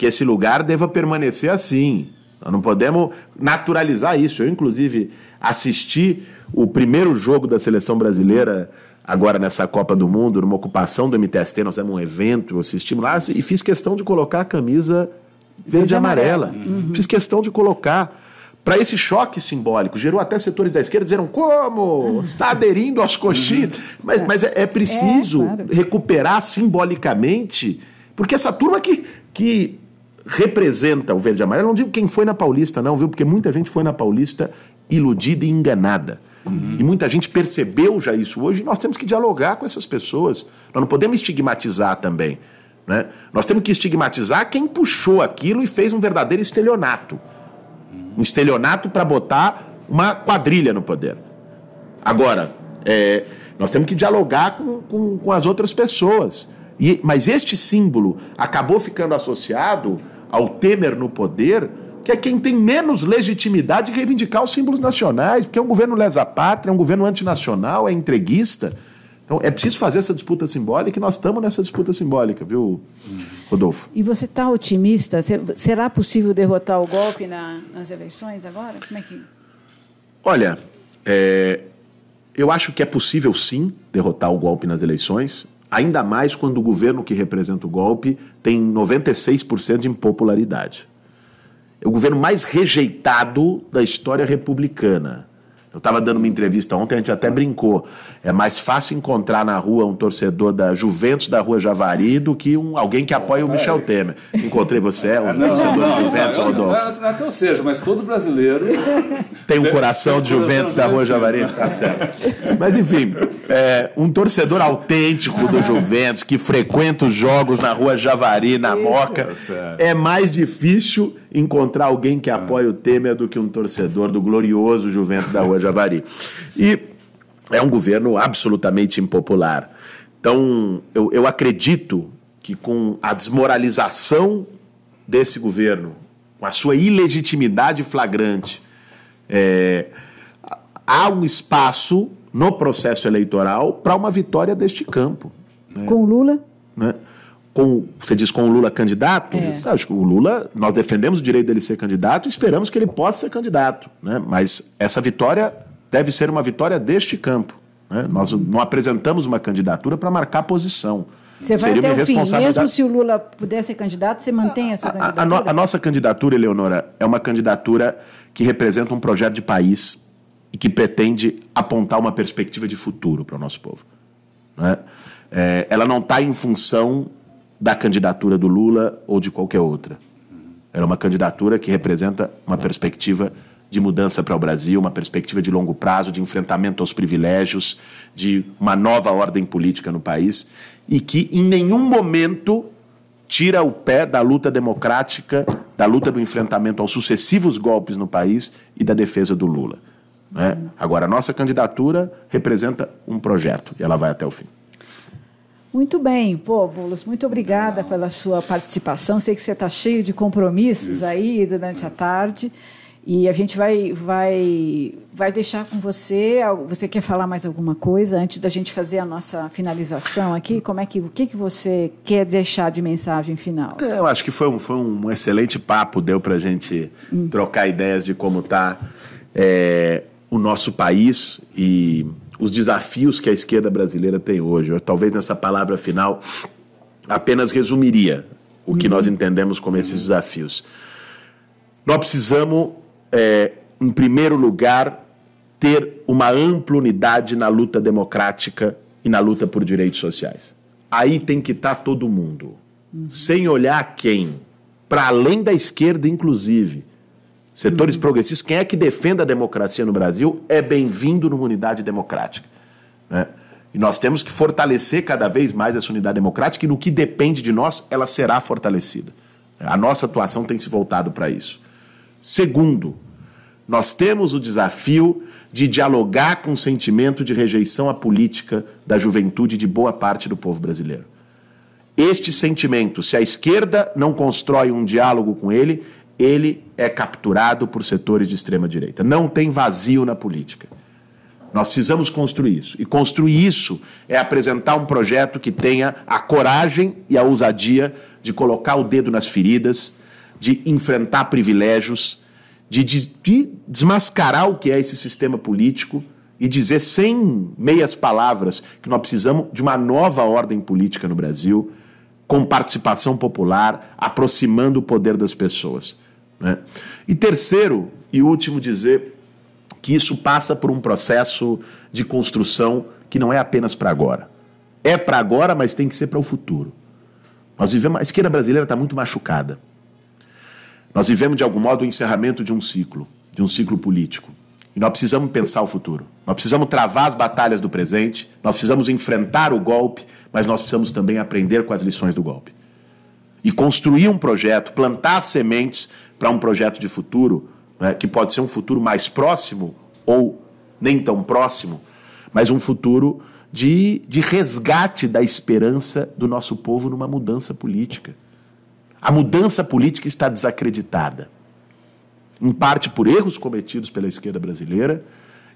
[SPEAKER 3] esse lugar deva permanecer assim. Nós não podemos naturalizar isso. Eu, inclusive, assisti o primeiro jogo da seleção brasileira agora nessa Copa do Mundo, numa ocupação do MTST. Nós fizemos um evento, assistimos lá e fiz questão de colocar a camisa verde e amarela. Fiz questão de colocar. Para esse choque simbólico, gerou até setores da esquerda dizendo como? Está aderindo aos coxinhas. Mas é preciso recuperar simbolicamente, porque essa turma que representa o verde e amarelo, não digo quem foi na Paulista não, viu? Porque muita gente foi na Paulista iludida e enganada. E muita gente percebeu já isso hoje, e nós temos que dialogar com essas pessoas. Nós não podemos estigmatizar também. Né? Nós temos que estigmatizar quem puxou aquilo e fez um verdadeiro estelionato. Um estelionato para botar uma quadrilha no poder. Agora, nós temos que dialogar com as outras pessoas. Mas este símbolo acabou ficando associado ao Temer no poder, que é quem tem menos legitimidade de reivindicar os símbolos nacionais, porque é um governo lesa-pátria, é um governo antinacional, é entreguista. Então, é preciso fazer essa disputa simbólica e nós estamos nessa disputa simbólica, viu, Rodolfo?
[SPEAKER 2] E você está otimista? Será possível derrotar o golpe nas eleições agora? Como é que...
[SPEAKER 3] Olha, eu acho que é possível, sim, derrotar o golpe nas eleições, ainda mais quando o governo que representa o golpe tem 96% de impopularidade. É o governo mais rejeitado da história republicana. Eu estava dando uma entrevista ontem, a gente até brincou. É mais fácil encontrar na rua um torcedor da Juventus da Rua Javari do que alguém que apoia o Michel Temer. Encontrei você, torcedor da Juventus, Rodolfo.
[SPEAKER 1] Não é que eu seja, mas todo brasileiro...
[SPEAKER 3] Tem um coração de Juventus da Rua Javari, tá certo. Mas enfim, um torcedor autêntico do Juventus, que frequenta os jogos na Rua Javari, na Moca, é mais difícil encontrar alguém que apoia o Temer do que um torcedor do glorioso Juventus da Rua Javari. E é um governo absolutamente impopular. Então, eu acredito que com a desmoralização desse governo, com a sua ilegitimidade flagrante, há um espaço no processo eleitoral para uma vitória deste campo. Né?
[SPEAKER 2] Com Lula?
[SPEAKER 3] Né? Você diz com o Lula candidato? Acho que o Lula, nós defendemos o direito dele ser candidato e esperamos que ele possa ser candidato. Né? Mas essa vitória deve ser uma vitória deste campo. Né? Nós não apresentamos uma candidatura para marcar posição.
[SPEAKER 2] Você vai até o fim, mesmo se o Lula puder ser candidato, você mantém a sua candidatura?
[SPEAKER 3] A nossa candidatura, Eleonora, é uma candidatura que representa um projeto de país e que pretende apontar uma perspectiva de futuro para o nosso povo. Né? Ela não está em função da candidatura do Lula ou de qualquer outra. Ela é uma candidatura que representa uma perspectiva de mudança para o Brasil, uma perspectiva de longo prazo, de enfrentamento aos privilégios, de uma nova ordem política no país e que em nenhum momento tira o pé da luta democrática, da luta do enfrentamento aos sucessivos golpes no país e da defesa do Lula. Né? Agora, a nossa candidatura representa um projeto e ela vai até o fim.
[SPEAKER 2] Muito bem. Boulos, muito obrigada pela sua participação. Sei que você está cheio de compromissos aí durante a tarde. E a gente vai deixar com você. Você quer falar mais alguma coisa antes da gente fazer a nossa finalização aqui? O que você quer deixar de mensagem final?
[SPEAKER 3] Eu acho que foi um excelente papo, deu para a gente trocar ideias de como está o nosso país e os desafios que a esquerda brasileira tem hoje. Eu, talvez nessa palavra final apenas resumiria o que nós entendemos como esses desafios. Nós precisamos, em primeiro lugar, ter uma ampla unidade na luta democrática e na luta por direitos sociais. Aí tem que estar todo mundo, sem olhar quem, para além da esquerda, inclusive. Setores progressistas, quem é que defende a democracia no Brasil é bem-vindo numa unidade democrática, né? E nós temos que fortalecer cada vez mais essa unidade democrática e no que depende de nós, ela será fortalecida. A nossa atuação tem se voltado para isso. Segundo, nós temos o desafio de dialogar com o sentimento de rejeição à política da juventude de boa parte do povo brasileiro. Este sentimento, se a esquerda não constrói um diálogo com ele é capturado por setores de extrema-direita. Não tem vazio na política. Nós precisamos construir isso. E construir isso é apresentar um projeto que tenha a coragem e a ousadia de colocar o dedo nas feridas, de enfrentar privilégios, de desmascarar o que é esse sistema político e dizer sem meias palavras que nós precisamos de uma nova ordem política no Brasil, com participação popular, aproximando o poder das pessoas, né? E terceiro e último, dizer que isso passa por um processo de construção que não é apenas para agora. É para agora, mas tem que ser para o futuro. Nós vivemos, a esquerda brasileira está muito machucada. Nós vivemos, de algum modo, o encerramento de um ciclo político. E nós precisamos pensar o futuro. Nós precisamos travar as batalhas do presente, nós precisamos enfrentar o golpe, mas nós precisamos também aprender com as lições do golpe. E construir um projeto, plantar sementes para um projeto de futuro, né, que pode ser um futuro mais próximo ou nem tão próximo, mas um futuro de resgate da esperança do nosso povo numa mudança política. A mudança política está desacreditada, em parte por erros cometidos pela esquerda brasileira,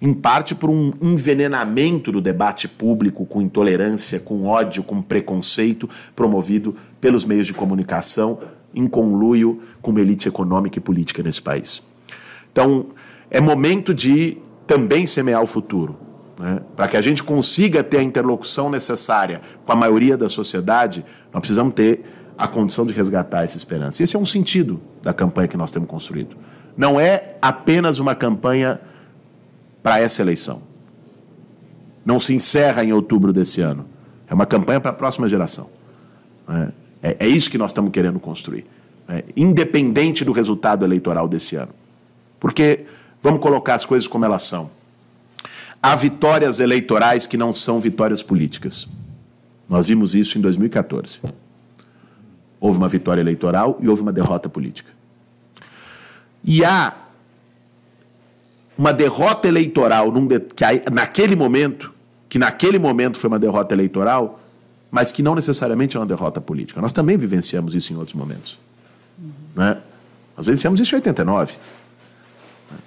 [SPEAKER 3] em parte por um envenenamento do debate público com intolerância, com ódio, com preconceito, promovido pelos meios de comunicação, em conluio com uma elite econômica e política nesse país. Então, é momento de também semear o futuro, né? Para que a gente consiga ter a interlocução necessária com a maioria da sociedade, nós precisamos ter a condição de resgatar essa esperança. Esse é um sentido da campanha que nós temos construído. Não é apenas uma campanha para essa eleição. Não se encerra em outubro desse ano. É uma campanha para a próxima geração. É isso que nós estamos querendo construir, independente do resultado eleitoral desse ano. Porque, vamos colocar as coisas como elas são. Há vitórias eleitorais que não são vitórias políticas. Nós vimos isso em 2014. Houve uma vitória eleitoral e houve uma derrota política. E há uma derrota eleitoral naquele momento foi uma derrota eleitoral, mas que não necessariamente é uma derrota política. Nós também vivenciamos isso em outros momentos. Né? Nós vivenciamos isso em 89.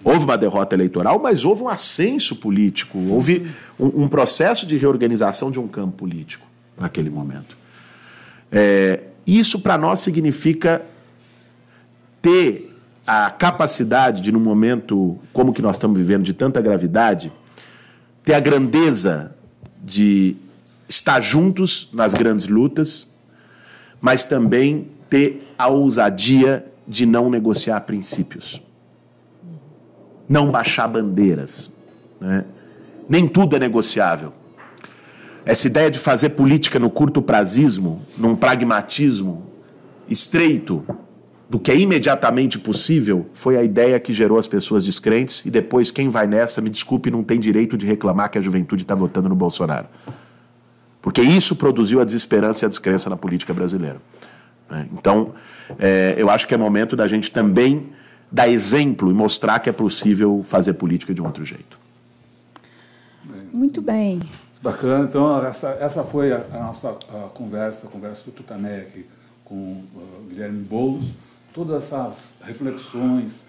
[SPEAKER 3] Houve uma derrota eleitoral, mas houve um ascenso político, houve um processo de reorganização de um campo político naquele momento. Isso para nós significa ter a capacidade de, num momento como que nós estamos vivendo, de tanta gravidade, ter a grandeza de estar juntos nas grandes lutas, mas também ter a ousadia de não negociar princípios. Não baixar bandeiras, né? Nem tudo é negociável. Essa ideia de fazer política no curto prazismo, num pragmatismo estreito do que é imediatamente possível, foi a ideia que gerou as pessoas descrentes e depois quem vai nessa, me desculpe, não tem direito de reclamar que a juventude está votando no Bolsonaro. Porque isso produziu a desesperança e a descrença na política brasileira. Então, eu acho que é momento da gente também dar exemplo e mostrar que é possível fazer política de um outro jeito.
[SPEAKER 2] Muito bem.
[SPEAKER 1] Bacana. Então, essa foi a nossa conversa do Tutameia aqui com Guilherme Boulos. Todas essas reflexões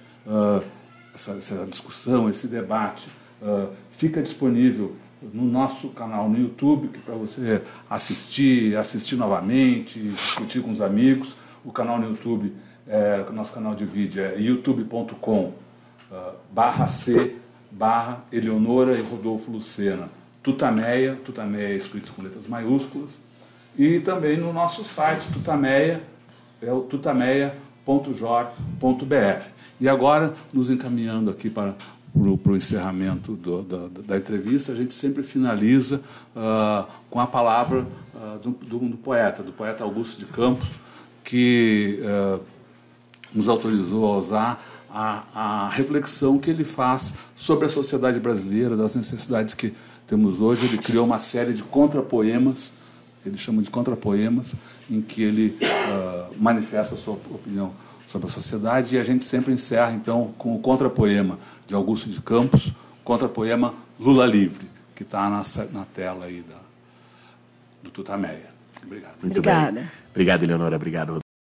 [SPEAKER 1] essa discussão, esse debate, fica disponível no nosso canal no YouTube, que para você assistir novamente, discutir com os amigos. O canal no YouTube, o nosso canal de vídeo é youtube.com/C/Eleonora e Rodolfo Lucena. Tutameia é escrito com letras maiúsculas. E também no nosso site, Tutameia, é o tutameia.jor.br. E agora, nos encaminhando aqui para o encerramento da entrevista, a gente sempre finaliza com a palavra do poeta Augusto de Campos, que nos autorizou a usar a reflexão que ele faz sobre a sociedade brasileira, das necessidades que temos hoje. Ele criou uma série de contrapoemas, que ele chama de contrapoemas, em que ele manifesta a sua opinião sobre a sociedade, e a gente sempre encerra, então, com o contrapoema de Augusto de Campos, contrapoema Lula Livre, que está na tela aí do Tutameia. Obrigado.
[SPEAKER 3] Muito bem. Obrigado, Eleonora. Obrigado,